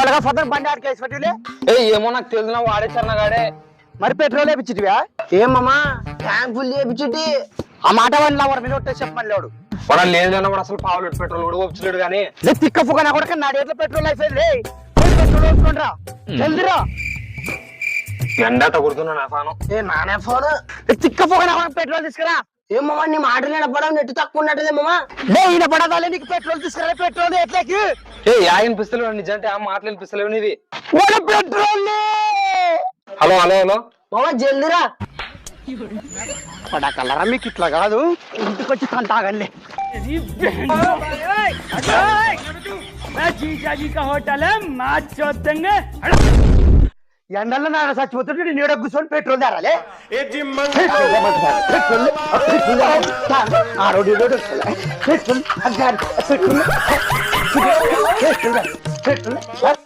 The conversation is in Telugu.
త్వరగా ఫర్దర్ బండి ఆడికేసి పెట్టిలే. ఏమో నాకు తెలిసిన వాడే చరణగాడే. మరి పెట్రోల్ వేపించిటివా? ఏమమ్మా ట్యాంక్ ఫుల్ చేయించుటి. ఆ మాట వల్ల ఎవరి మీద ఒట్టే చెప్పమని లేడు. వాడు లేదన్నా వాడు అసలు పావులు పెట్రోల్ కూడా వచ్చలేడు కానీ తిక్క ఫుగా కూడా నాడేట్లో పెట్రోల్ అయిపోయింది. పెట్రోల్ వేసుకోండిరా జల్దిరా. ఎండ తగుడుతున్నా నా ఫాను. నానే ఫోన్ తిక్క ఫుగా పెట్రోల్ తీసుకురా. ఏమమ్మా నీ మాటలు వినపడం నెట్టు తక్కువ ఉన్నట్టుదేమమ్మా. ఈయన పడదాలే నీకు పెట్రోల్ తీసుకురా. పెట్రోల్ ఎట్లకి వినిపిస్తలేవు నిజంటే ఆ మాటలు వినిపిస్తలేవు నీవి. పెట్రోల్ హలో హలో హలో మామ జల్దిరా. పడకలరా మీకు ఇట్లా కాదు. ఇంటికి వచ్చి తాగండి. ఎండల్లో నాన్న చచ్చిపోతుంటే నీడ కూర్చొని పెట్రోల్ తేరాలి. పెట్రోల్